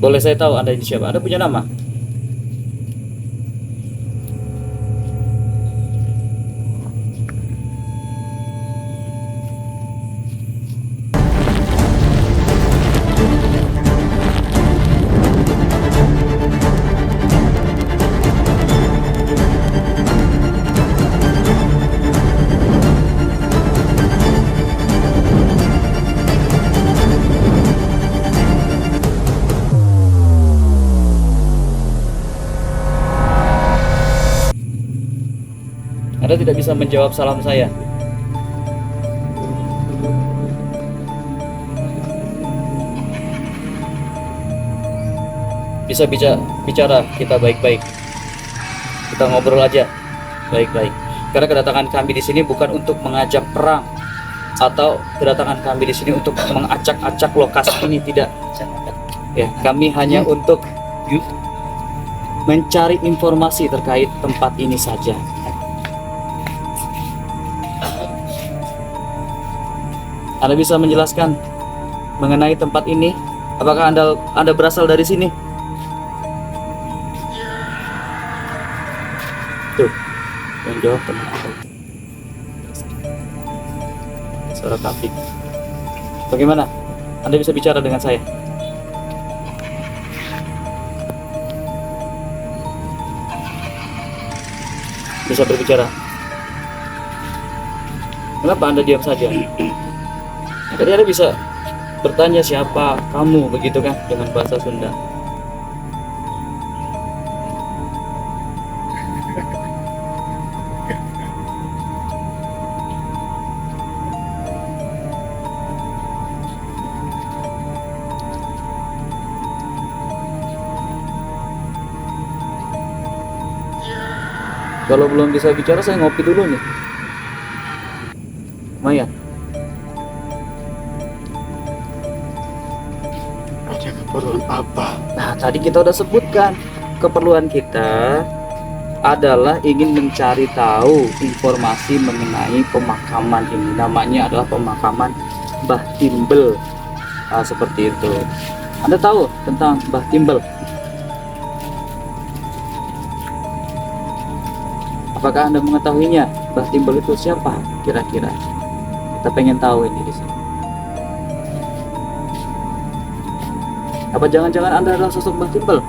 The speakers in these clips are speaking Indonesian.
Boleh saya tahu Anda ini siapa? Anda punya nama? Anda tidak bisa menjawab salam saya. Bisa bicara kita baik-baik. Kita ngobrol aja baik-baik. Karena kedatangan kami di sini bukan untuk mengajak perang atau kedatangan kami di sini untuk mengacak-acak lokasi ini, tidak. Ya, kami hanya untuk mencari informasi terkait tempat ini saja. Anda bisa menjelaskan mengenai tempat ini? Apakah Anda berasal dari sini? Tuh, yang jawab teman aku. Suara kambing. Bagaimana? Anda bisa bicara dengan saya? Bisa berbicara. Kenapa Anda diam saja? Tadi Anda bisa bertanya siapa kamu, begitu kan, dengan bahasa Sunda. Kalau belum bisa bicara, saya ngopi dulu nih. Maya. Ada keperluan apa? Nah, tadi kita udah sebutkan keperluan kita adalah ingin mencari tahu informasi mengenai pemakaman ini. Namanya adalah pemakaman Mbah Timbel. Nah, seperti itu. Anda tahu tentang Mbah Timbel? Apakah Anda mengetahuinya? Mbah Timbel itu siapa kira-kira? Kita pengen tahu ini di sini. Apa jangan-jangan Anda adalah sosok Mbah Timbel?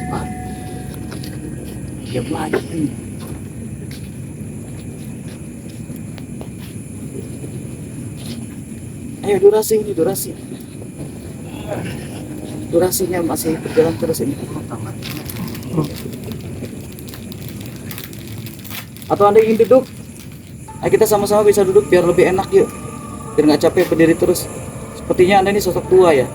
Wah, diam lagi. Ayo, durasi. Durasinya masih berjalan terus ini. Atau Anda ingin duduk? Ayo kita sama-sama bisa duduk biar lebih enak, yuk. Biar nggak capek berdiri terus. Sepertinya Anda ini sosok tua ya.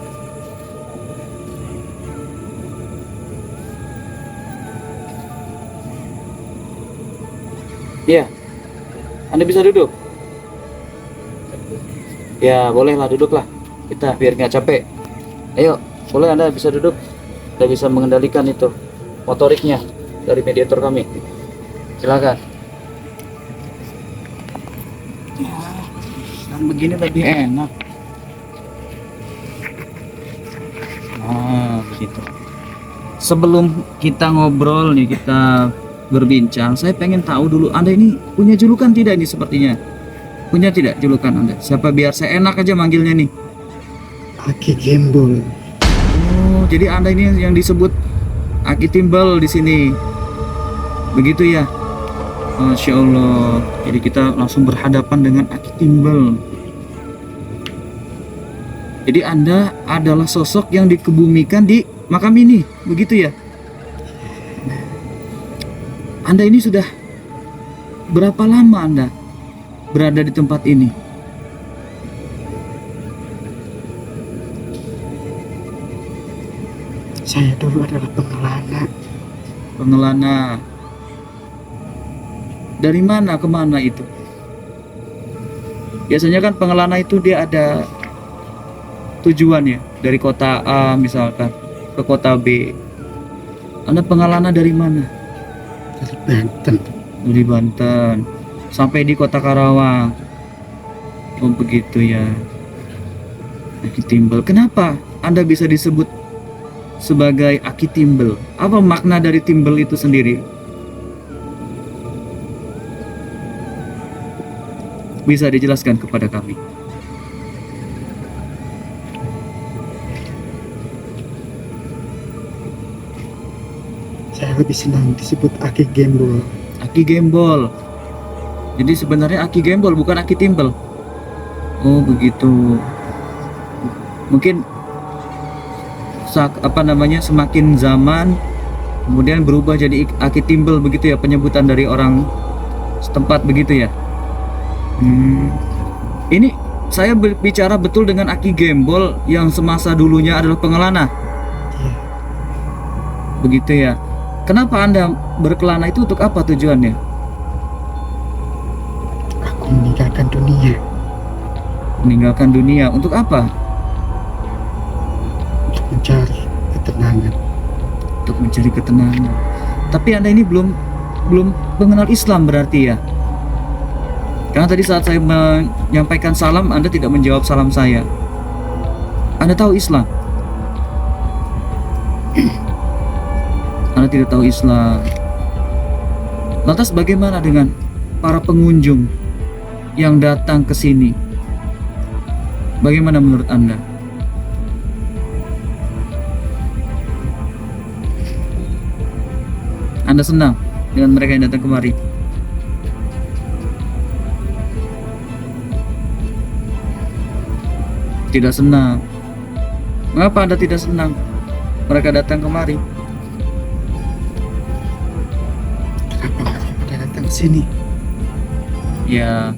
Iya. Anda bisa duduk? Ya, bolehlah duduklah. Kita biar nggak capek. Ayo, boleh Anda bisa duduk. Kita bisa mengendalikan itu motoriknya dari mediator kami. Silakan. Ya, dan begini lebih enak. Ah, begitu. Sebelum kita ngobrol nih, kita berbincang, saya pengen tahu dulu, Anda ini punya julukan tidak ini sepertinya? Punya tidak julukan Anda? Siapa, biar saya enak aja manggilnya nih. Aki Gembul. Oh, jadi Anda ini yang disebut Aki Timbel di sini. Begitu ya? Masya Allah. Jadi kita langsung berhadapan dengan Aki Timbel. Jadi Anda adalah sosok yang dikebumikan di makam ini, begitu ya? Anda ini sudah berapa lama Anda berada di tempat ini? Saya dulu adalah pengelana. Pengelana. Dari mana ke mana itu? Biasanya kan pengelana itu dia ada tujuan ya, dari kota A misalkan ke kota B. Anda pengelana dari mana? Dari Banten. Dari Banten sampai di Kota Karawang. Oh begitu ya. Aki Timbel. Kenapa Anda bisa disebut sebagai Aki Timbel? Apa makna dari Timbel itu sendiri? Bisa dijelaskan kepada kami? Saya lebih senang disebut Aki Gembul. Aki Gembol. Jadi sebenarnya Aki Gembol bukan Aki Timbel. Oh begitu. Mungkin semakin zaman kemudian berubah jadi Aki Timbel begitu ya, penyebutan dari orang setempat begitu ya. Ini saya berbicara betul dengan Aki Gembol yang semasa dulunya adalah pengelana. Iya, Begitu ya. Kenapa Anda berkelana itu, untuk apa tujuannya? aku meninggalkan dunia Meninggalkan dunia untuk apa? untuk mencari ketenangan. Untuk mencari ketenangan. Tapi Anda ini belum mengenal Islam berarti ya? Karena tadi saat saya menyampaikan salam, Anda tidak menjawab salam saya. Anda tahu Islam? Anda tidak tahu Islam. Lantas bagaimana dengan para pengunjung yang datang ke sini? Bagaimana menurut Anda? Anda senang dengan mereka yang datang kemari? Tidak senang. Mengapa Anda tidak senang mereka datang kemari? Kenapa mereka pada datang ke sini? Ya,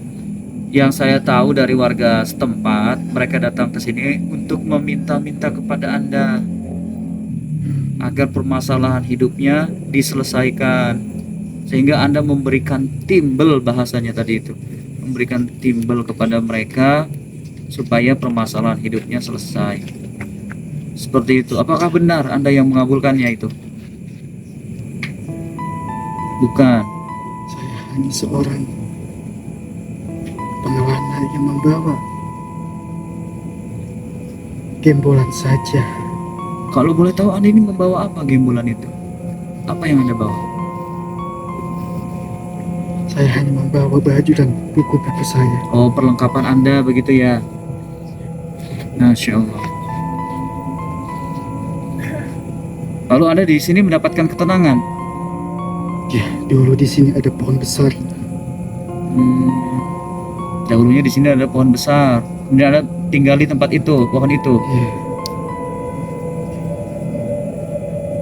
yang saya tahu dari warga setempat, mereka datang ke sini untuk meminta-minta kepada Anda agar permasalahan hidupnya diselesaikan, sehingga Anda memberikan timbel, bahasanya tadi itu, memberikan timbel kepada mereka supaya permasalahan hidupnya selesai. Seperti itu. Apakah benar Anda yang mengabulkannya itu? Bukan. Saya hanya seorang pengelana yang membawa gembolan saja. Kalau boleh tahu, Anda ini membawa apa gembolan itu? Apa yang Anda bawa? Saya hanya membawa baju dan buku-buku saya. Oh, perlengkapan Anda begitu ya. Masya Allah. Lalu Anda di sini mendapatkan ketenangan. Ya, dulu di sini ada pohon besar. Dahulunya di sini ada pohon besar. Kemudian Anda tinggal di tempat itu, pohon itu. Ya,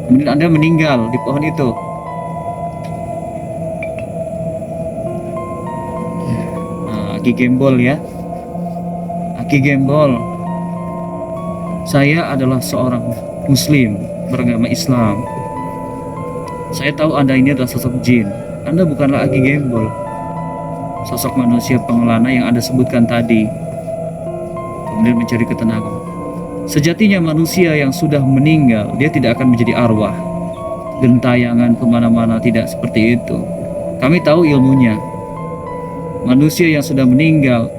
Kemudian Anda meninggal di pohon itu. ya. Nah, Aki Gembol ya. Aki Gembol. Saya adalah seorang Muslim beragama Islam. Saya tahu Anda ini adalah sosok jin. Anda bukanlah Aki Gembol, sosok manusia pengelana yang Anda sebutkan tadi, kemudian mencari ketenangan. Sejatinya manusia yang sudah meninggal, dia tidak akan menjadi arwah gentayangan kemana-mana, tidak seperti itu. Kami tahu ilmunya. Manusia yang sudah meninggal,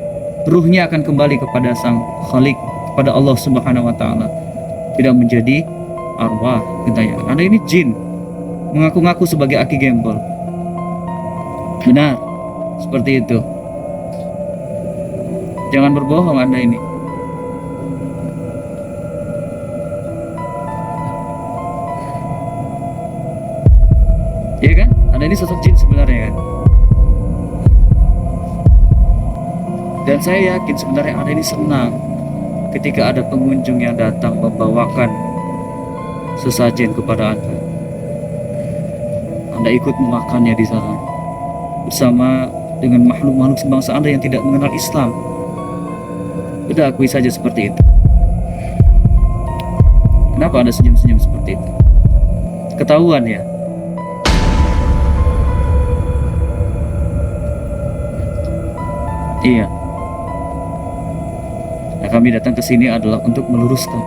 ruhnya akan kembali kepada Sang Khalik, kepada Allah Subhanahu wa Ta'ala, tidak menjadi arwah gentayangan. Anda ini jin, mengaku-ngaku sebagai Aki Gembol. Benar, seperti itu. Jangan berbohong Anda ini. Iya kan? Anda ini sosok jin sebenarnya kan? Dan saya yakin sebenarnya Anda ini senang ketika ada pengunjung yang datang membawakan sesajen kepada Anda. Anda ikut memakannya di sana bersama dengan makhluk-makhluk sebangsa Anda yang tidak mengenal Islam. Udah akui saja seperti itu. Kenapa Anda senyum-senyum seperti itu? Ketahuan ya? Iya. Nah, kami datang ke sini adalah untuk meluruskan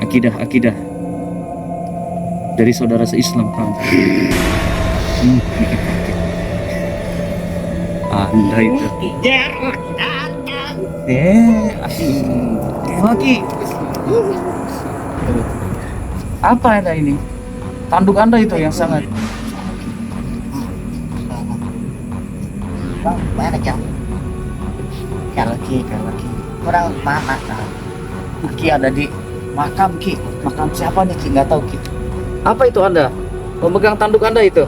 akidah-akidah dari saudara se-Islam kami. Anda itu. Asik. Lagi. Apa Anda ini? Tanduk Anda itu yang sangat. Bang, mana jam? Kalau Ki, kurang paham. Ki ada di makam Ki. Makam siapa nih Ki? Nggak tahu Ki. Apa itu Anda? Memegang tanduk Anda itu?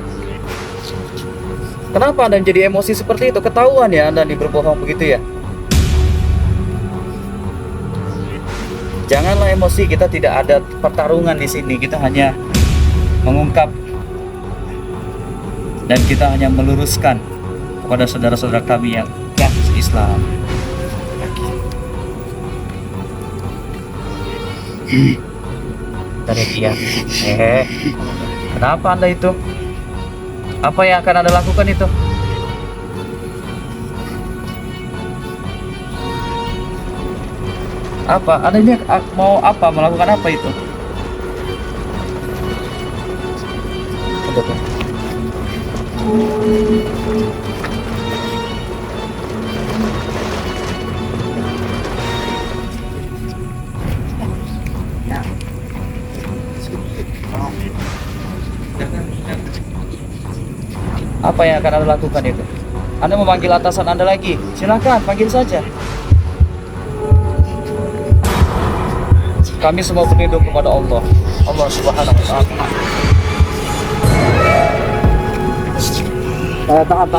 Kenapa Anda menjadi emosi seperti itu? Ketahuan ya Anda nih berbohong begitu ya? Janganlah emosi, kita tidak ada pertarungan di sini. Kita hanya mengungkap dan kita hanya meluruskan kepada saudara-saudara kami yang Islam. Tarik ya. Kenapa Anda itu? Apa yang akan Anda lakukan itu? Apa? Anda ini mau apa? Melakukan apa itu? Apa yang akan Anda lakukan itu? Anda memanggil atasan Anda lagi? Silakan, panggil saja. Kami semua berlindung kepada Allah Subhanahu wa Ta'ala. Tahan.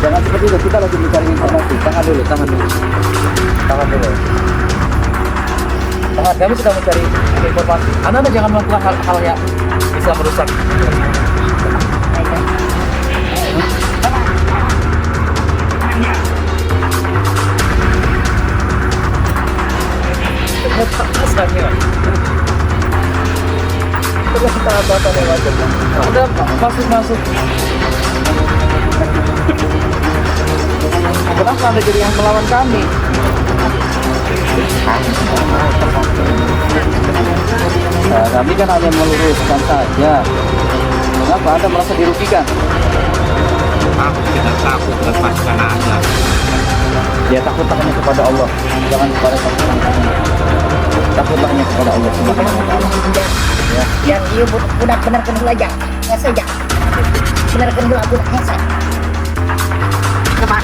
Jangan seperti itu, kita lagi mencari informasi. Tahan dulu. Kami sedang mencari informasi. Anda jangan melakukan hal-hal yang bisa merusak. Anda masuk. Kenapa Anda jadi yang melawan kami? Nah, kami kan hanya meluruskan saja. Kenapa Anda merasa dirugikan? Aku tidak takut lepaskan Anda. Ya takutlah hanya kepada Allah, jangan kepada pasukan kami. Takutlah hanya kepada Allah Subhanahu wa Ta'ala. Ya. Yang ia benar-benar kena belajar. Ya saja. Benar kena budak saya. Cepat.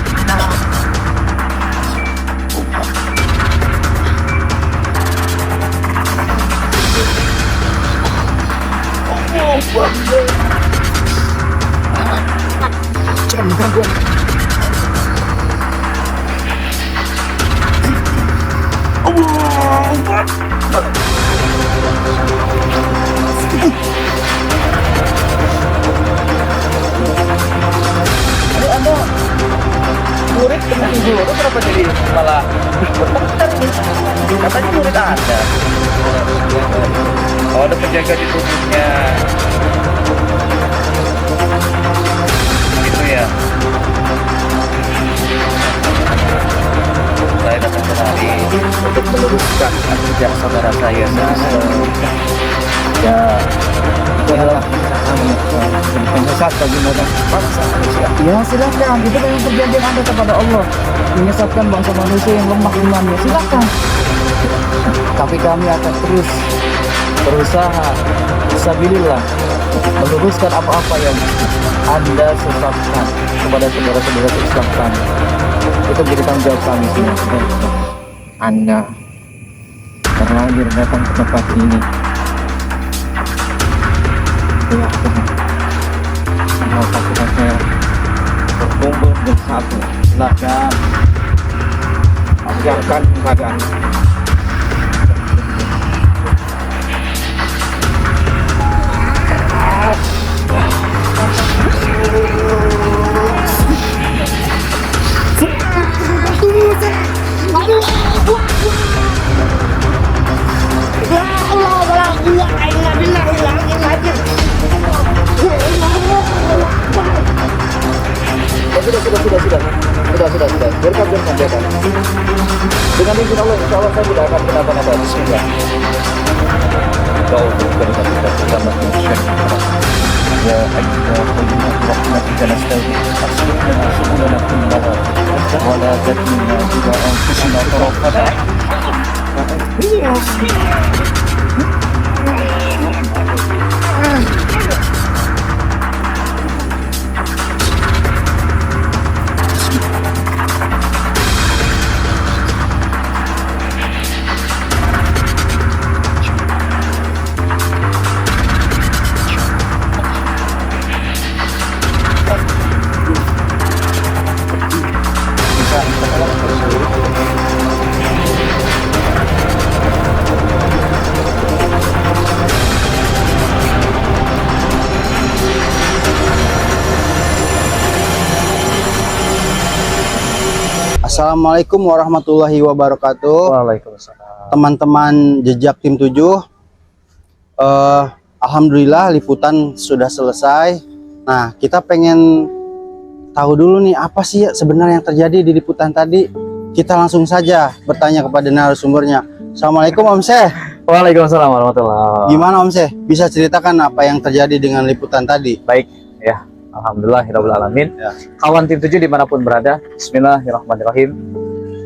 Jangan ganggu. Anda murid dengan guru kenapa jadi malah bertengkar nih? Katanya murid Anda. Oh, ada penjaga di tubuhnya. Gitu ya. Saya datang kemari untuk meluruskan kerja saudara saya. Ya, itu adalah penyesat bagi bangsa manusia. Ya silakan, itu kan yang perjanjian Anda kepada Allah, menyesatkan bangsa manusia yang lemah imannya. Silakan. Tapi kami akan terus berusaha fisabilillah meluruskan apa-apa yang Anda sesatkan kepada saudara-saudara Islam kami. Itu menjadi tanggung jawab kami semua. Anda terlanjur datang ke tempat ini. Ya Tuhan, semua pasukan saya berkumpul bersatu. Silakan. Ajarkan kepada Sudah. Biarkan. Dengan izin Allah, insya Allah saya tidak akan kenapa-napa. Bismillah. وأعوذ بكلماتك التامة من شر ما خلق. يا حي يا قيوم برحمتك نستغيث أصلح لنا شؤوننا كلها ولا تكلنا إلى أنفسنا طرفة Assalamualaikum warahmatullahi wabarakatuh. Waalaikumsalam. Teman-teman Jejak Tim 7, alhamdulillah liputan sudah selesai. Nah, kita pengen tahu dulu nih apa sih sebenarnya yang terjadi di liputan tadi. Kita langsung saja bertanya kepada narasumbernya. Assalamualaikum Om Syeh. Waalaikumsalam warahmatullahi. Gimana Om Syeh? Bisa ceritakan apa yang terjadi dengan liputan tadi? Baik ya, alhamdulillahirobbilalamin. Ya. Kawan Tim 7 dimanapun berada, bismillahirrahmanirrahim.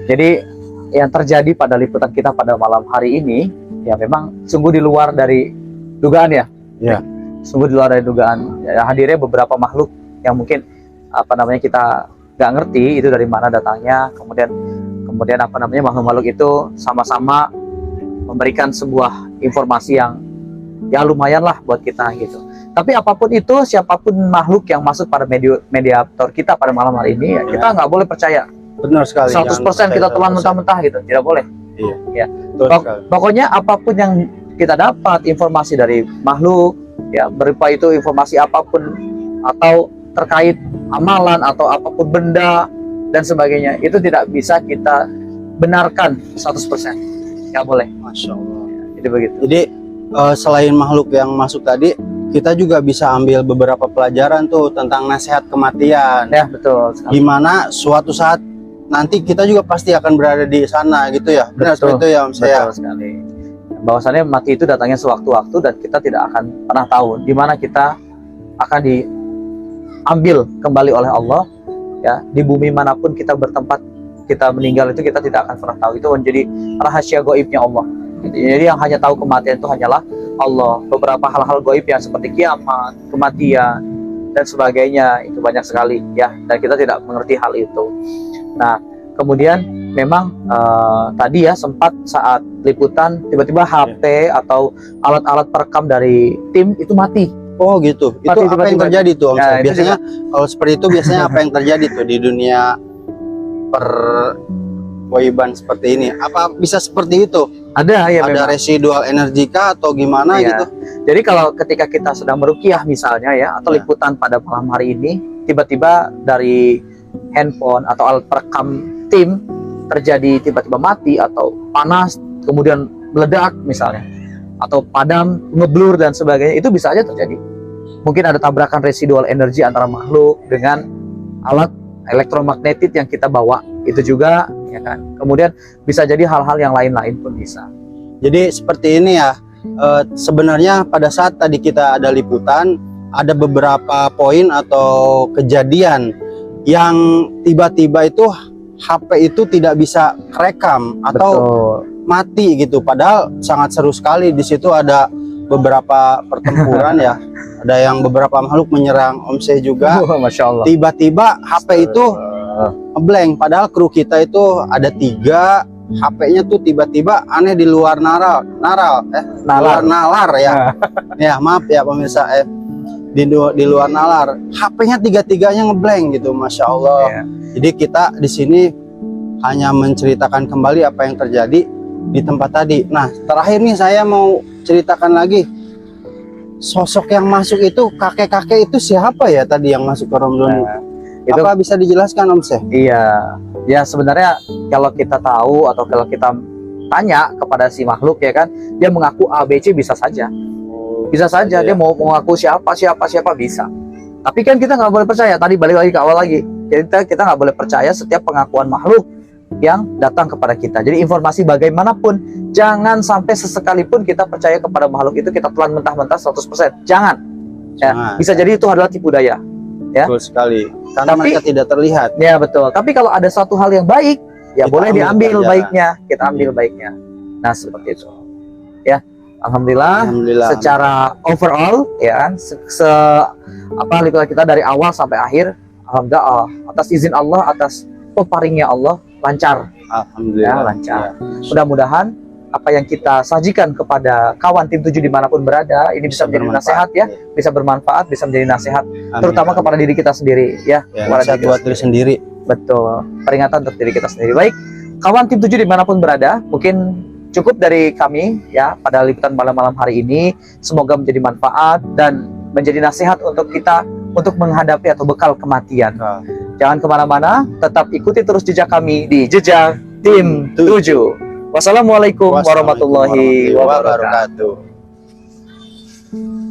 Jadi yang terjadi pada liputan kita pada malam hari ini ya memang sungguh di luar dari dugaan ya. Ya. Sungguh di luar dari dugaan. Ya, hadirnya beberapa makhluk yang mungkin kita nggak ngerti itu dari mana datangnya. Kemudian makhluk-makhluk itu sama-sama memberikan sebuah informasi yang ya lumayan lah buat kita gitu. Tapi apapun itu, siapapun makhluk yang masuk pada mediator kita pada malam hari ini ya, kita nggak boleh percaya Benar sekali. 100% kita telan mentah-mentah gitu, tidak boleh. Iya. Ya. Betul sekali. Pokoknya apapun yang kita dapat informasi dari makhluk ya, berupa itu informasi apapun atau terkait amalan atau apapun benda dan sebagainya, itu tidak bisa kita benarkan 100%. Nggak boleh. Masya Allah. Jadi begitu. Jadi selain makhluk yang masuk tadi, kita juga bisa ambil beberapa pelajaran tuh tentang nasihat kematian. Ya, betul sekali. Gimana suatu saat nanti kita juga pasti akan berada di sana gitu ya. Benar Betul. seperti itu ya Om Syeh. Betul sekali. Bahwasannya mati itu datangnya sewaktu-waktu dan kita tidak akan pernah tahu di mana kita akan diambil kembali oleh Allah ya. Di bumi manapun kita bertempat, kita meninggal itu kita tidak akan pernah tahu. Itu menjadi rahasia gaibnya Allah. Jadi yang hanya tahu kematian itu hanyalah Allah. Beberapa hal-hal gaib yang seperti kiamat, kematian dan sebagainya itu banyak sekali ya, dan kita tidak mengerti hal itu. Nah, kemudian memang tadi ya sempat saat liputan tiba-tiba HP atau alat-alat perekam dari tim itu mati. Oh gitu. Itu Mati apa yang tiba-tiba. terjadi tuh Om Ya, Syeh? itu Biasanya kalau seperti itu biasanya apa yang terjadi tuh di dunia perwaiban seperti ini? Apa bisa seperti itu? Ada ya Ada memang. residual energi kah atau gimana Iya. gitu? Jadi kalau ketika kita sedang meruqyah misalnya ya, atau Ya. liputan pada malam hari ini, tiba-tiba dari handphone atau alat perekam tim terjadi tiba-tiba mati atau panas, kemudian meledak misalnya, atau padam, ngeblur dan sebagainya, itu bisa aja terjadi. Mungkin ada tabrakan residual energi antara makhluk dengan alat elektromagnetik yang kita bawa, itu juga ya kan. Kemudian bisa jadi hal-hal yang lain-lain pun bisa. Jadi seperti ini ya. Sebenarnya pada saat tadi kita ada liputan, ada beberapa poin atau kejadian yang tiba-tiba itu HP itu tidak bisa kerekam atau Betul. mati gitu. Padahal sangat seru sekali. Di situ ada beberapa pertempuran ya. Ada yang beberapa makhluk menyerang Om Syeh juga. Masya Allah. Tiba-tiba HP itu ngeblank. Padahal kru kita itu ada 3. HP-nya tuh tiba-tiba aneh di luar nalar ya. Ya maaf ya pemirsa, di luar nalar. HP-nya tiga-tiganya ngeblank gitu, Masya Allah. Ya. Jadi kita di sini hanya menceritakan kembali apa yang terjadi di tempat tadi. Nah, terakhir nih saya mau ceritakan lagi. Sosok yang masuk itu, kakek-kakek itu siapa ya tadi yang masuk ke Romdon? Itu Apa bisa dijelaskan Om Syeh? iya. Ya sebenarnya kalau kita tahu atau kalau kita tanya kepada si makhluk ya kan, dia mengaku ABC bisa saja. Bisa saja dia mau mengaku siapa bisa. Tapi kan kita nggak boleh percaya. Tadi balik lagi ke awal lagi. Kita nggak boleh percaya setiap pengakuan makhluk yang datang kepada kita. Jadi informasi bagaimanapun, jangan sampai sesekalipun kita percaya kepada makhluk itu kita telan mentah-mentah 100%. Jangan. Ya, Jangan. bisa jadi itu adalah tipu daya. Ya. Betul sekali. Karena Tapi- mereka tidak terlihat. Ya betul. Tapi kalau ada satu hal yang baik, ya Kita boleh ambil diambil pelajaran. baiknya. Kita ambil baiknya. Nah seperti itu. Ya, alhamdulillah. Alhamdulillah. Secara overall, ya kan, liputan kita dari awal sampai akhir, alhamdulillah atas izin Allah, atas peparingnya Allah lancar. Alhamdulillah. Ya, lancar. Mudah-mudahan apa yang kita sajikan kepada kawan tim 7 dimanapun berada ini bisa menjadi bermanfaat. nasihat ya, bisa bermanfaat, bisa menjadi nasihat, Amin. terutama kepada diri kita sendiri ya, ya, kepada nasihat diri buat diri sendiri. Betul, peringatan untuk diri kita sendiri. Baik, kawan tim 7 dimanapun berada, mungkin cukup dari kami ya pada liputan malam-malam hari ini. Semoga menjadi manfaat dan menjadi nasihat untuk kita untuk menghadapi atau bekal kematian. Nah, Jangan kemana-mana, tetap ikuti terus jejak kami di Jejak Tim 7. Wassalamualaikum warahmatullahi wabarakatuh. wabarakatuh.